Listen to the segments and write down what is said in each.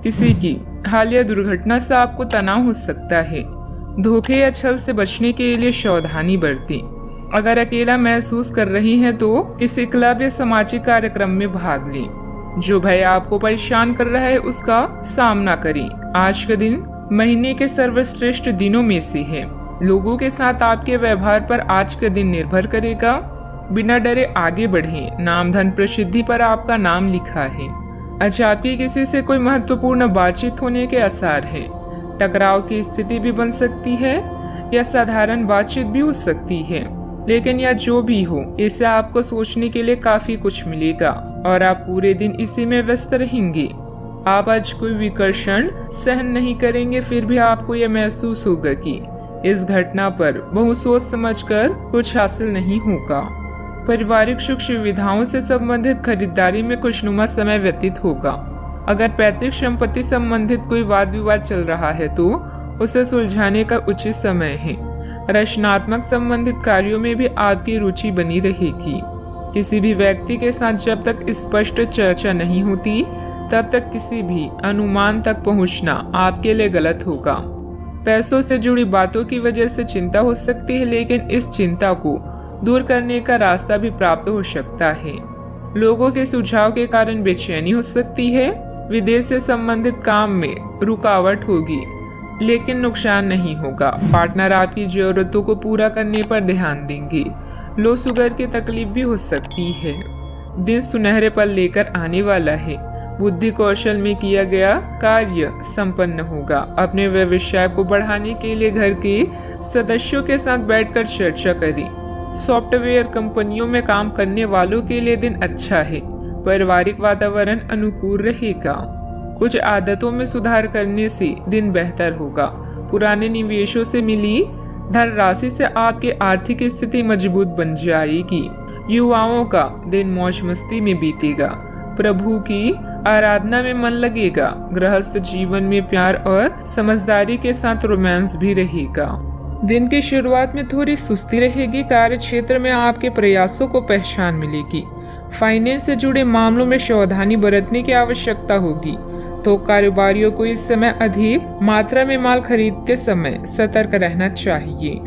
किसी की हालिया दुर्घटना से आपको तनाव हो सकता है। धोखे या छल से बचने के लिए सावधानी बरतें। अगर अकेला महसूस कर रही हैं तो किसी क्लब या सामाजिक कार्यक्रम में भाग लें। जो भय आपको परेशान कर रहा है उसका सामना करें। आज का दिन महीने के सर्वश्रेष्ठ दिनों में से है। लोगों के साथ आपके व्यवहार पर आज का दिन निर्भर करेगा। बिना डरे आगे बढ़ें। नाम धन प्रसिद्धि पर आपका नाम लिखा है। आज आपकी किसी से कोई महत्वपूर्ण बातचीत होने के आसार है। टकराव की स्थिति भी बन सकती है या साधारण बातचीत भी हो सकती है, लेकिन यह जो भी हो इससे आपको सोचने के लिए काफी कुछ मिलेगा और आप पूरे दिन इसी में व्यस्त रहेंगे। आप आज कोई विकर्षण सहन नहीं करेंगे, फिर भी आपको यह महसूस होगा कि इस घटना पर बहुत सोच समझकर कुछ हासिल नहीं होगा। पारिवारिक सुख सुविधाओं से संबंधित खरीदारी में खुशनुमा समय व्यतीत होगा। अगर पैतृक संपत्ति संबंधित कोई वाद विवाद चल रहा है तो उसे सुलझाने का उचित समय है। रचनात्मक संबंधित कार्यों में भी आपकी रुचि बनी रहेगी। किसी भी व्यक्ति के साथ जब तक स्पष्ट चर्चा नहीं होती तब तक किसी भी अनुमान तक पहुंचना आपके लिए गलत होगा। पैसों से जुड़ी बातों की वजह से चिंता हो सकती है, लेकिन इस चिंता को दूर करने का रास्ता भी प्राप्त हो सकता है। लोगों के सुझाव के कारण बेचैनी हो सकती है। विदेश से संबंधित काम में रुकावट होगी, लेकिन नुकसान नहीं होगा। पार्टनर आपकी जरूरतों को पूरा करने पर ध्यान देंगे। लो शुगर की तकलीफ भी हो सकती है। दिन सुनहरे पल लेकर आने वाला है। बुद्धि कौशल में किया गया कार्य संपन्न होगा। अपने व्यवसाय को बढ़ाने के लिए घर के सदस्यों के साथ बैठकर चर्चा करें। सॉफ्टवेयर कंपनियों में काम करने वालों के लिए दिन अच्छा है। पारिवारिक वातावरण अनुकूल रहेगा। कुछ आदतों में सुधार करने से दिन बेहतर होगा। पुराने निवेशों से मिली धनराशि से आपकी आर्थिक स्थिति मजबूत बन जाएगी। युवाओं का दिन मौज मस्ती में बीतेगा। प्रभु की आराधना में मन लगेगा। गृहस्थ जीवन में प्यार और समझदारी के साथ रोमांस भी रहेगा। दिन की शुरुआत में थोड़ी सुस्ती रहेगी। कार्य क्षेत्र में आपके प्रयासों को पहचान मिलेगी। फाइनेंस से जुड़े मामलों में सावधानी बरतने की आवश्यकता होगी, तो कारोबारियों को इस समय अधिक मात्रा में माल खरीदते समय सतर्क रहना चाहिए।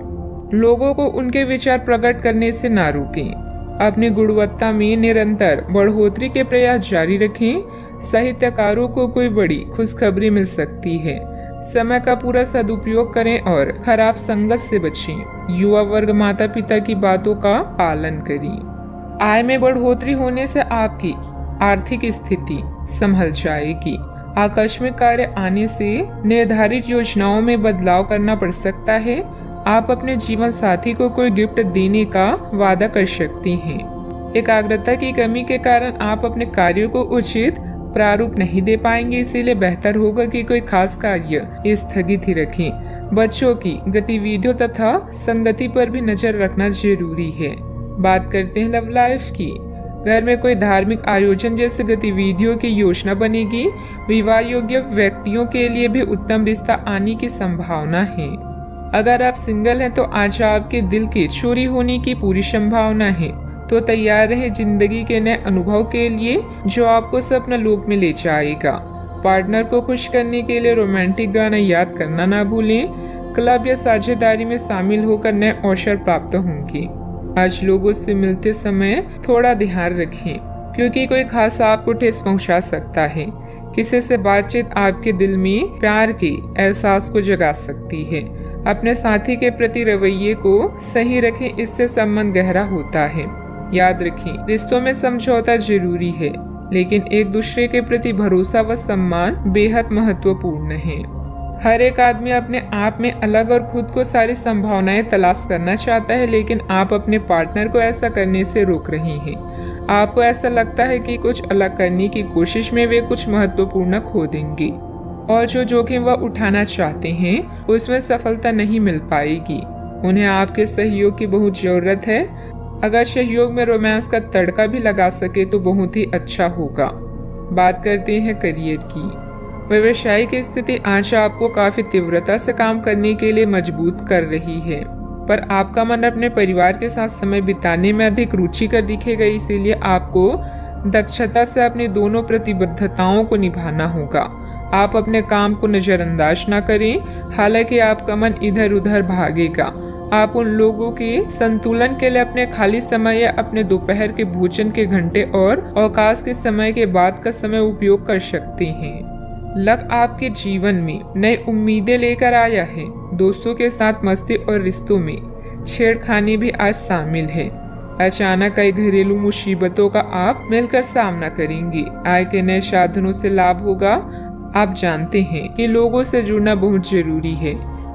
लोगों को उनके विचार प्रकट करने से ना रोकें। अपनी गुणवत्ता में निरंतर बढ़ोतरी के प्रयास जारी रखें। साहित्यकारों को कोई बड़ी खुशखबरी मिल सकती है। समय का पूरा सदुपयोग करें और खराब संगत से बचें। युवा वर्ग माता पिता की बातों का पालन करें। आय में बढ़ोतरी होने से आपकी आर्थिक स्थिति संभल जाएगी। आकस्मिक कार्य आने से निर्धारित योजनाओं में बदलाव करना पड़ सकता है। आप अपने जीवन साथी को कोई गिफ्ट देने का वादा कर सकती हैं। एकाग्रता की कमी के कारण आप अपने कार्यों को उचित प्रारूप नहीं दे पाएंगे, इसीलिए बेहतर होगा कि कोई खास कार्य स्थगित ही रखें। बच्चों की गतिविधियों तथा संगति पर भी नजर रखना जरूरी है। बात करते हैं लव लाइफ की। घर में कोई धार्मिक आयोजन जैसे गतिविधियों की योजना बनेगी। विवाह योग्य व्यक्तियों के लिए भी उत्तम रिश्ता आने की संभावना है। अगर आप सिंगल हैं तो आज आपके दिल की चोरी होने की पूरी संभावना है, तो तैयार रहे जिंदगी के नए अनुभव के लिए जो आपको सपना लोक में ले जाएगा। पार्टनर को खुश करने के लिए रोमांटिक गाना याद करना ना भूलें। क्लब या साझेदारी में शामिल होकर नए अवसर प्राप्त होंगे। आज लोगों से मिलते समय थोड़ा ध्यान रखें, क्योंकि कोई खास आपको ठेस पहुंचा सकता है। किसी से बातचीत आपके दिल में प्यार के एहसास को जगा सकती है। अपने साथी के प्रति रवैये को सही रखें, इससे संबंध गहरा होता है। याद रखें, रिश्तों में समझौता जरूरी है, लेकिन एक दूसरे के प्रति भरोसा व सम्मान बेहद महत्वपूर्ण है। हर एक आदमी अपने आप में अलग और खुद को सारी संभावनाएं तलाश करना चाहता है, लेकिन आप अपने पार्टनर को ऐसा करने से रोक रही हैं। आपको ऐसा लगता है कि कुछ अलग करने की कोशिश में वे कुछ महत्वपूर्ण खो देंगे, और जो जोखिम वह उठाना चाहते हैं उसमें सफलता नहीं मिल पाएगी। उन्हें आपके सहयोग की बहुत जरूरत है। अगर सहयोग में रोमांस का तड़का भी लगा सके तो बहुत ही अच्छा होगा। बात करते हैं करियर की। व्यवसायिक स्थिति आज आपको काफी तीव्रता से काम करने के लिए मजबूत कर रही है, पर आपका मन अपने परिवार के साथ समय बिताने में अधिक रुचिकर दिखेगा, इसीलिए आपको दक्षता से अपनी दोनों प्रतिबद्धताओं को निभाना होगा। आप अपने काम को नजरअंदाज ना करें, हालांकि आपका मन इधर उधर भागेगा। आप उन लोगों के संतुलन के लिए अपने खाली समय या अपने दोपहर के भोजन के घंटे और अवकाश के समय के बाद का समय उपयोग कर सकते हैं। लक आपके जीवन में नई उम्मीदें लेकर आया है। दोस्तों के साथ मस्ती और रिश्तों में छेड़खानी भी आज शामिल है। अचानक कई घरेलू मुसीबतों का आप मिलकर सामना करेंगे। आय के नए साधनों से लाभ होगा। आप जानते हैं कि लोगों से जुड़ना बहुत जरूरी है,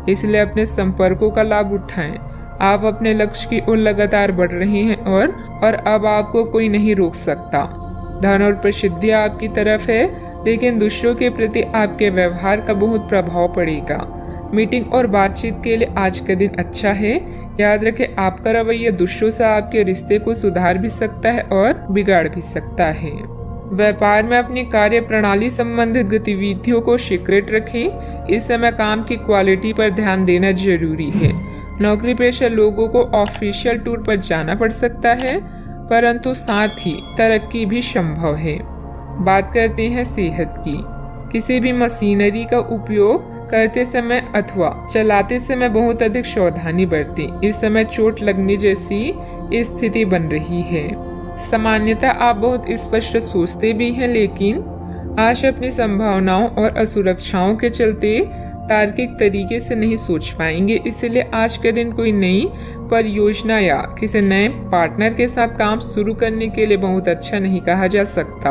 इसलिए अपने संपर्कों का लाभ उठाएं। आप अपने लक्ष्य की ओर लगातार बढ़ रहे हैं और अब आपको कोई नहीं रोक सकता। धन और प्रसिद्धि आपकी तरफ है, लेकिन दूसरों के प्रति आपके व्यवहार का बहुत प्रभाव पड़ेगा। मीटिंग और बातचीत के लिए आज का दिन अच्छा है। याद रखें, आपका रवैया दूसरों से आपके रिश्ते को सुधार भी सकता है और बिगाड़ भी सकता है। व्यापार में अपनी कार्य प्रणाली संबंधित गतिविधियों को सीक्रेट रखें। इस समय काम की क्वालिटी पर ध्यान देना जरूरी है। नौकरी पेशा लोगों को ऑफिशियल टूर पर जाना पड़ सकता है, परंतु साथ ही तरक्की भी संभव है। बात करते हैं सेहत की। किसी भी मशीनरी का उपयोग करते समय अथवा चलाते समय बहुत अधिक सावधानी बरतें। इस समय चोट लगने जैसी स्थिति बन रही है। सामान्यतः आप बहुत स्पष्ट सोचते भी हैं, लेकिन आज अपनी संभावनाओं और असुरक्षाओं के चलते तार्किक तरीके से नहीं सोच पाएंगे। इसलिए आज के दिन कोई नई परियोजना या किसी नए पार्टनर के साथ काम शुरू करने के लिए बहुत अच्छा नहीं कहा जा सकता।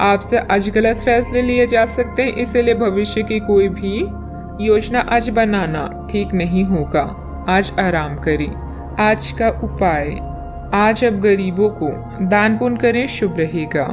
आपसे आज गलत फैसले लिए जा सकते हैं, इसलिए भविष्य की कोई भी योजना आज बनाना ठीक नहीं होगा। आज आराम करें। आज का उपाय, आज अब गरीबों को दान पुण्य करें, शुभ रहेगा।